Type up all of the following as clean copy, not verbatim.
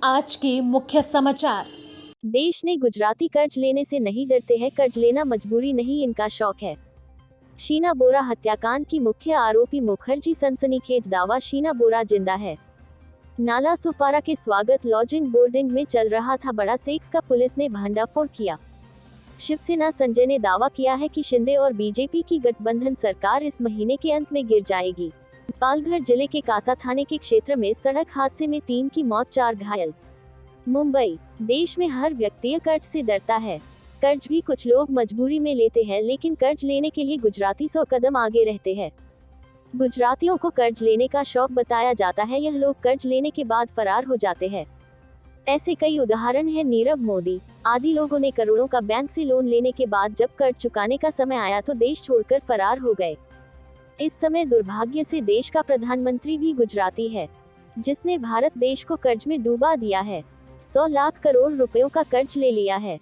आज के मुख्य समाचार। देश ने गुजराती कर्ज लेने से नहीं डरते हैं, कर्ज लेना मजबूरी नहीं इनका शौक है। शीना बोरा हत्याकांड की मुख्य आरोपी मुखर्जी सनसनीखेज दावा, शीना बोरा जिंदा है। नाला सुपारा के स्वागत लॉजिंग बोर्डिंग में चल रहा था बड़ा सेक्स का, पुलिस ने भंडाफोड़ किया। शिवसेना संजय ने दावा किया है कि शिंदे और बीजेपी की गठबंधन सरकार इस महीने के अंत में गिर जाएगी। पालघर जिले के कासा थाने के क्षेत्र में सड़क हादसे में 3 की मौत, 4 घायल। मुंबई, देश में हर व्यक्ति कर्ज से डरता है। कर्ज भी कुछ लोग मजबूरी में लेते हैं, लेकिन कर्ज लेने के लिए गुजराती 100 कदम आगे रहते हैं। गुजरातियों को कर्ज लेने का शौक बताया जाता है, यह लोग कर्ज लेने के बाद फरार हो जाते हैं। ऐसे कई उदाहरण हैं। नीरव मोदी आदि लोगों ने करोड़ों का बैंक से लोन लेने के बाद जब कर्ज चुकाने का समय आया तो देश छोड़कर फरार हो गए। इस समय दुर्भाग्य से देश का प्रधानमंत्री भी गुजराती है, जिसने भारत देश को कर्ज में डूबा दिया है। 100 लाख करोड़ रुपयों का कर्ज ले लिया है।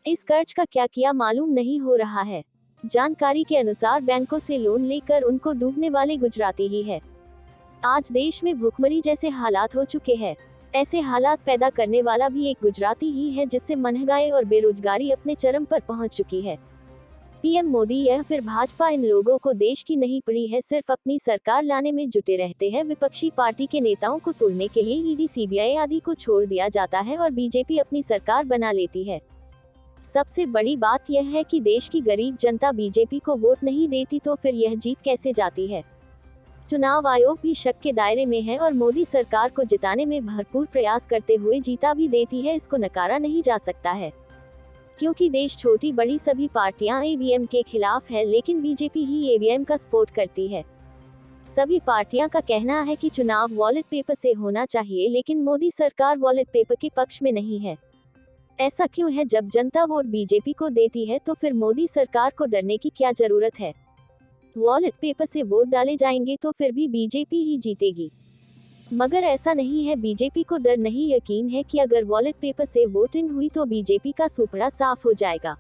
इस कर्ज का क्या किया मालूम नहीं हो रहा है। जानकारी के अनुसार बैंकों से लोन लेकर उनको डूबने वाले गुजराती ही है। आज देश में भूखमरी जैसे हालात हो चुके हैं। ऐसे हालात पैदा करने वाला भी एक गुजराती ही है, जिससे महंगाई और बेरोजगारी अपने चरम पर पहुंच चुकी है। पीएम मोदी यह फिर भाजपा इन लोगों को देश की नहीं पड़ी है, सिर्फ अपनी सरकार लाने में जुटे रहते हैं। विपक्षी पार्टी के नेताओं को तोड़ने के लिए ईडी, सीबीआई आदि को छोड़ दिया जाता है और बीजेपी अपनी सरकार बना लेती है। सबसे बड़ी बात यह है कि देश की गरीब जनता बीजेपी को वोट नहीं देती, तो फिर यह जीत कैसे जाती है। चुनाव आयोग भी शक के दायरे में है और मोदी सरकार को जिताने में भरपूर प्रयास करते हुए जीता भी देती है। इसको नकारा नहीं जा सकता है, क्योंकि देश छोटी बड़ी सभी पार्टियां ईवीएम के खिलाफ है, लेकिन बीजेपी ही ईवीएम का सपोर्ट करती है। सभी पार्टियां का कहना है कि चुनाव वॉलेट पेपर से होना चाहिए, लेकिन मोदी सरकार वॉलेट पेपर के पक्ष में नहीं है। ऐसा क्यों है? जब जनता वोट बीजेपी को देती है तो फिर मोदी सरकार को डरने की क्या जरूरत है। वॉलेट पेपर से वोट डाले जाएंगे तो फिर भी बीजेपी ही जीतेगी। मगर ऐसा नहीं है, बीजेपी को डर नहीं, यकीन है कि अगर वॉलेट पेपर से वोटिंग हुई तो बीजेपी का सुपड़ा साफ हो जाएगा।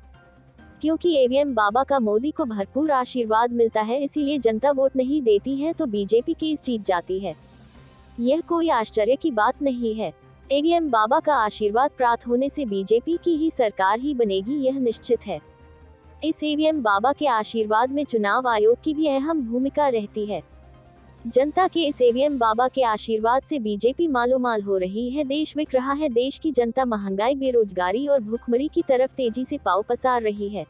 क्योंकि ईवीएम बाबा का मोदी को भरपूर आशीर्वाद मिलता है, इसीलिए जनता वोट नहीं देती है तो बीजेपी केस जीत जाती है। यह कोई आश्चर्य की बात नहीं है। ईवीएम बाबा का आशीर्वाद प्राप्त होने से बीजेपी की ही सरकार ही बनेगी, यह निश्चित है। इस ईवीएम बाबा के आशीर्वाद में चुनाव आयोग की भी अहम भूमिका रहती है। जनता के इस ईवीएम बाबा के आशीर्वाद से बीजेपी मालोमाल हो रही है, देश बिक रहा है। देश की जनता महंगाई, बेरोजगारी और भूखमरी की तरफ तेजी से पांव पसार रही है।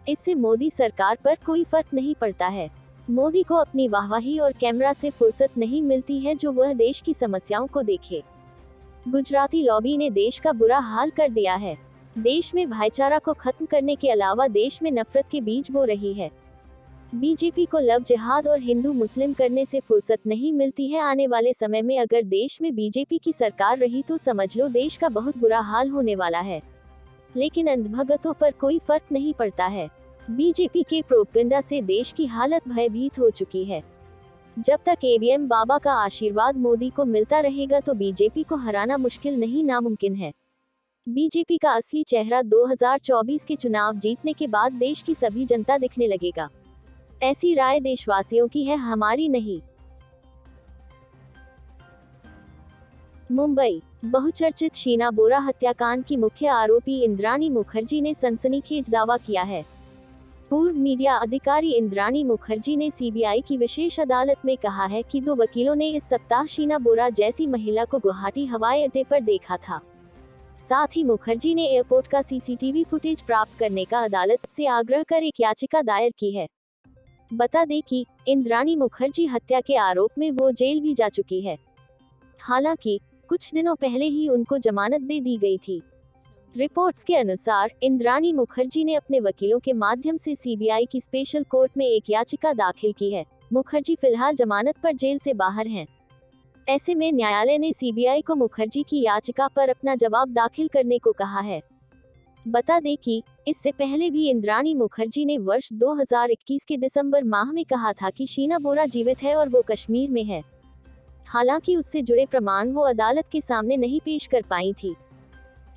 इससे मोदी सरकार पर कोई फर्क नहीं पड़ता है। मोदी को अपनी वाहवाही और कैमरा से फुर्सत नहीं मिलती है जो वह देश की समस्याओं को देखे। गुजराती लॉबी ने देश का बुरा हाल कर दिया है। देश में भाईचारा को खत्म करने के अलावा देश में नफरत के बीज बो रही है। बीजेपी को लव जिहाद और हिंदू मुस्लिम करने से फुर्सत नहीं मिलती है। आने वाले समय में अगर देश में बीजेपी की सरकार रही तो समझ लो देश का बहुत बुरा हाल होने वाला है। लेकिन अंधभगतों पर कोई फर्क नहीं पड़ता है। बीजेपी के प्रोपगंडा से देश की हालत भयभीत हो चुकी है। जब तक ईवीएम बाबा का आशीर्वाद मोदी को मिलता रहेगा तो बीजेपी को हराना मुश्किल नहीं, नामुमकिन है। बीजेपी का असली चेहरा 2024 के चुनाव जीतने के बाद देश की सभी जनता दिखने लगेगा। ऐसी राय देशवासियों की है, हमारी नहीं। मुंबई, बहुचर्चित शीना बोरा हत्याकांड की मुख्य आरोपी इंद्राणी मुखर्जी ने सनसनीखेज दावा किया है। पूर्व मीडिया अधिकारी इंद्राणी मुखर्जी ने सीबीआई की विशेष अदालत में कहा है कि 2 वकीलों ने इस सप्ताह शीना बोरा जैसी महिला को गुवाहाटी हवाई अड्डे पर देखा था। साथ ही मुखर्जी ने एयरपोर्ट का सीसीटीवी फुटेज प्राप्त करने का अदालत से आग्रह कर एक याचिका दायर की है। बता दें कि इंद्राणी मुखर्जी हत्या के आरोप में वो जेल भी जा चुकी है। हालांकि कुछ दिनों पहले ही उनको जमानत दे दी गई थी। रिपोर्ट्स के अनुसार इंद्राणी मुखर्जी ने अपने वकीलों के माध्यम से सीबीआई की स्पेशल कोर्ट में एक याचिका दाखिल की है। मुखर्जी फिलहाल जमानत पर जेल से बाहर हैं। ऐसे में न्यायालय ने सीबीआई को मुखर्जी की याचिका पर अपना जवाब दाखिल करने को कहा है। बता दें कि इससे पहले भी इंद्राणी मुखर्जी ने वर्ष 2021 के दिसंबर माह में कहा था कि शीना बोरा जीवित है और वो कश्मीर में है। हालांकि उससे जुड़े प्रमाण वो अदालत के सामने नहीं पेश कर पाई थी।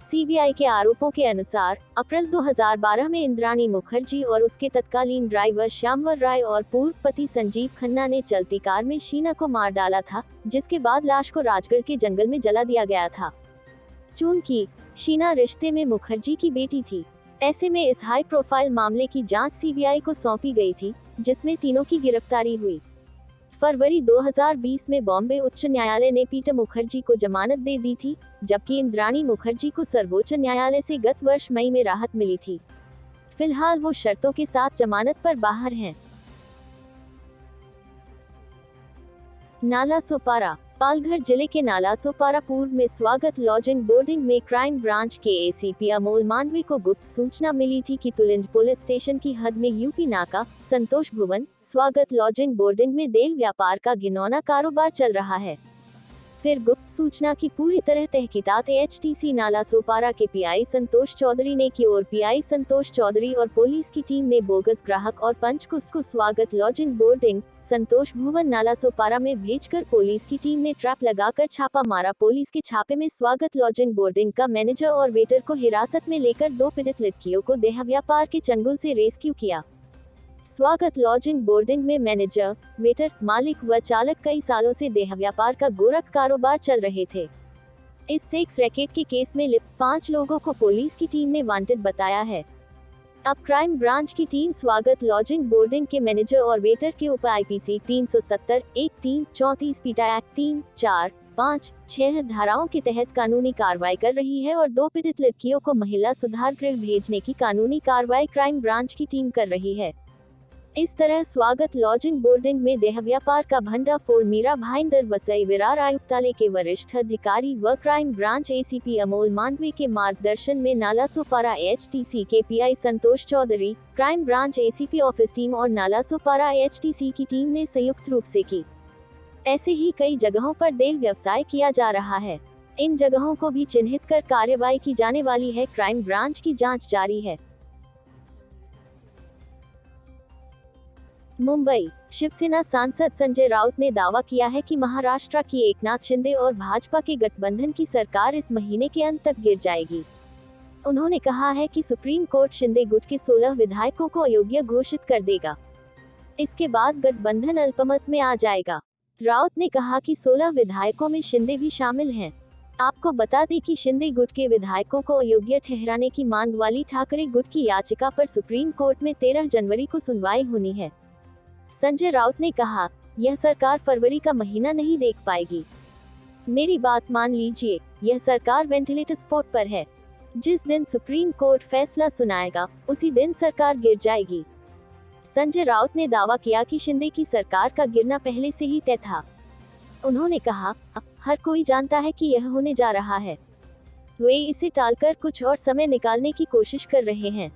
सीबीआई के आरोपों के अनुसार अप्रैल 2012 में इंद्राणी मुखर्जी और उसके तत्कालीन ड्राइवर श्यामवर राय और पूर्व पति संजीव खन्ना ने चलती कार में शीना को मार डाला था, जिसके बाद लाश को राजगढ़ के जंगल में जला दिया गया था। चूंकि शीना रिश्ते में मुखर्जी की बेटी थी, ऐसे में इस हाई प्रोफाइल मामले की जांच सीबीआई को सौंपी गई थी, जिसमें तीनों की गिरफ्तारी हुई। फरवरी 2020 में बॉम्बे उच्च न्यायालय ने पीटर मुखर्जी को जमानत दे दी थी, जबकि इंद्राणी मुखर्जी को सर्वोच्च न्यायालय से गत वर्ष मई में राहत मिली थी। फिलहाल वो शर्तों के साथ जमानत पर बाहर हैं। नालासोपारा। पालघर जिले के नालासोपारा पूर्व में स्वागत लॉजिंग बोर्डिंग में क्राइम ब्रांच के एसीपी अमोल मांडवी को गुप्त सूचना मिली थी कि तुलिंज पुलिस स्टेशन की हद में यूपी नाका संतोष भुवन स्वागत लॉजिंग बोर्डिंग में देह व्यापार का घिनौना कारोबार चल रहा है। फिर गुप्त सूचना की पूरी तरह तहकीकात एचटीसी नालासोपारा के पीआई संतोष चौधरी ने की और पीआई संतोष चौधरी और पुलिस की टीम ने बोगस ग्राहक और पंचकुस को स्वागत लॉजिंग बोर्डिंग संतोष भुवन नालासोपारा में भेजकर पुलिस की टीम ने ट्रैप लगाकर छापा मारा। पुलिस के छापे में स्वागत लॉजिंग बोर्डिंग का मैनेजर और वेटर को हिरासत में लेकर 2 पीड़ित लड़कियों को देह व्यापार के चंगुल से रेस्क्यू किया। स्वागत लॉजिंग बोर्डिंग में मैनेजर, वेटर, मालिक व चालक कई सालों से देह व्यापार का गोरख कारोबार चल रहे थे। इस सेक्स रैकेट के केस में लिप्त 5 लोगों को पुलिस की टीम ने वांटेड बताया है। अब क्राइम ब्रांच की टीम स्वागत लॉजिंग बोर्डिंग के मैनेजर और वेटर के ऊपर आईपीसी 370, 1, 34 पीटा एक्ट 3, 4, 5, 6 धाराओं के तहत कानूनी कार्रवाई कर रही है और 2 पीड़ित लड़कियों को महिला सुधार गृह भेजने की कानूनी कार्रवाई क्राइम ब्रांच की टीम कर रही है। इस तरह स्वागत लॉजिंग बोर्डिंग में देह व्यापार का भंडाफोड़ मीरा भाईंदर वसई विरार आयुक्तालय के वरिष्ठ अधिकारी व crime branch ACP Amol Mandvi के मार्गदर्शन में नालासोपारा एचटीसी के PI Santosh Chaudhary, crime branch ACP office team और नालासोपारा एचटीसी की टीम ने संयुक्त रूप से की। ऐसे ही कई जगहों पर देह व्यवसाय किया जा रहा है। इन जगहों को भी चिन्हित कर कार्रवाई की जाने वाली है। क्राइम ब्रांच की जाँच जारी है। मुंबई। शिवसेना सांसद संजय राउत ने दावा किया है कि महाराष्ट्र की एकनाथ शिंदे और भाजपा के गठबंधन की सरकार इस महीने के अंत तक गिर जाएगी। उन्होंने कहा है कि सुप्रीम कोर्ट शिंदे गुट के 16 विधायकों को अयोग्य घोषित कर देगा। इसके बाद गठबंधन अल्पमत में आ जाएगा। राउत ने कहा कि 16 विधायकों में शिंदे भी शामिल हैं। आपको बता दें कि शिंदे गुट के विधायकों को अयोग्य ठहराने की मांग वाली ठाकरे गुट की याचिका पर सुप्रीम कोर्ट में 13 जनवरी को सुनवाई होनी है। संजय राउत ने कहा, यह सरकार फरवरी का महीना नहीं देख पाएगी। मेरी बात मान लीजिए, यह सरकार वेंटिलेटर स्पॉट पर है। जिस दिन सुप्रीम कोर्ट फैसला सुनाएगा, उसी दिन सरकार गिर जाएगी। संजय राउत ने दावा किया कि शिंदे की सरकार का गिरना पहले से ही तय था। उन्होंने कहा, हर कोई जानता है कि यह होने जा रहा है। वे इसे टालकर कुछ और समय निकालने की कोशिश कर रहे हैं।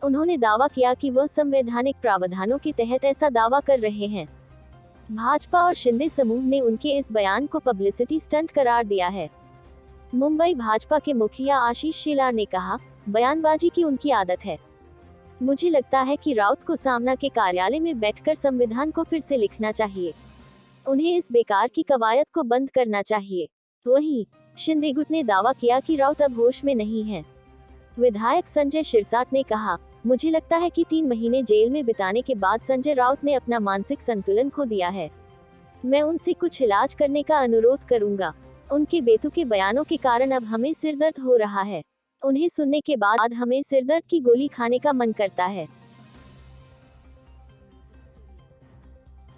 उन्होंने दावा किया कि वह संवैधानिक प्रावधानों के तहत ऐसा दावा कर रहे हैं। भाजपा और शिंदे समूह ने उनके इस बयान को पब्लिसिटी स्टंट करार दिया है। मुंबई भाजपा के मुखिया आशीष शेलार ने कहा, बयानबाजी की उनकी आदत है। मुझे लगता है कि राउत को सामना के कार्यालय में बैठकर संविधान को फिर से लिखना चाहिए। उन्हें इस बेकार की कवायद को बंद करना चाहिए। वहीं शिंदे गुट ने दावा किया कि राउत अब होश में नहीं है। विधायक संजय शिरसाट ने कहा, मुझे लगता है कि 3 महीने जेल में बिताने के बाद संजय राउत ने अपना मानसिक संतुलन खो दिया है। मैं उनसे कुछ इलाज करने का अनुरोध करूंगा। उनके बेतुके बयानों के कारण अब हमें सिरदर्द हो रहा है। उन्हें सुनने के बाद हमें सिरदर्द की गोली खाने का मन करता है।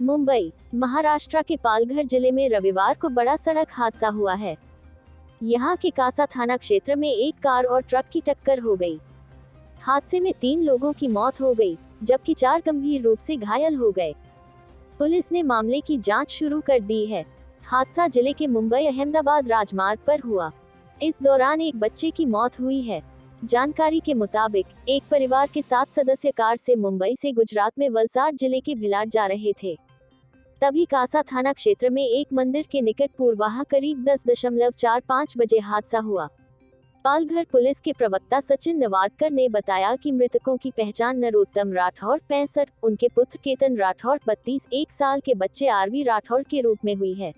मुंबई। महाराष्ट्र के पालघर जिले में रविवार को बड़ा सड़क हादसा हुआ है। यहाँ के कासा थाना क्षेत्र में एक कार और ट्रक की टक्कर हो गई। हादसे में 3 लोगों की मौत हो गई, जबकि 4 गंभीर रूप से घायल हो गए। पुलिस ने मामले की जांच शुरू कर दी है। हादसा जिले के मुंबई अहमदाबाद राजमार्ग पर हुआ। इस दौरान एक बच्चे की मौत हुई है। जानकारी के मुताबिक एक परिवार के 7 सदस्य कार से मुंबई से गुजरात में वलसाड जिले के भिलाड जा रहे थे। तभी कासा थाना क्षेत्र में एक मंदिर के निकट पूर्वाह करीब 10:45 बजे हादसा हुआ। पालघर पुलिस के प्रवक्ता सचिन नवाडकर ने बताया कि मृतकों की पहचान नरोत्तम राठौड़ 65, उनके पुत्र केतन राठौड़ 32, 1 साल के बच्चे आरवी राठौड़ के रूप में हुई है।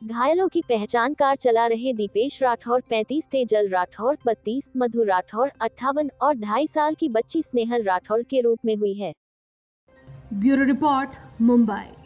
घायलों की पहचान कार चला रहे दीपेश राठौड़ 35, तेजल राठौड़ 32, मधु राठौड़ 58 और 2.5 साल की बच्ची स्नेहल राठौड़ के रूप में हुई है। Bureau report, Mumbai.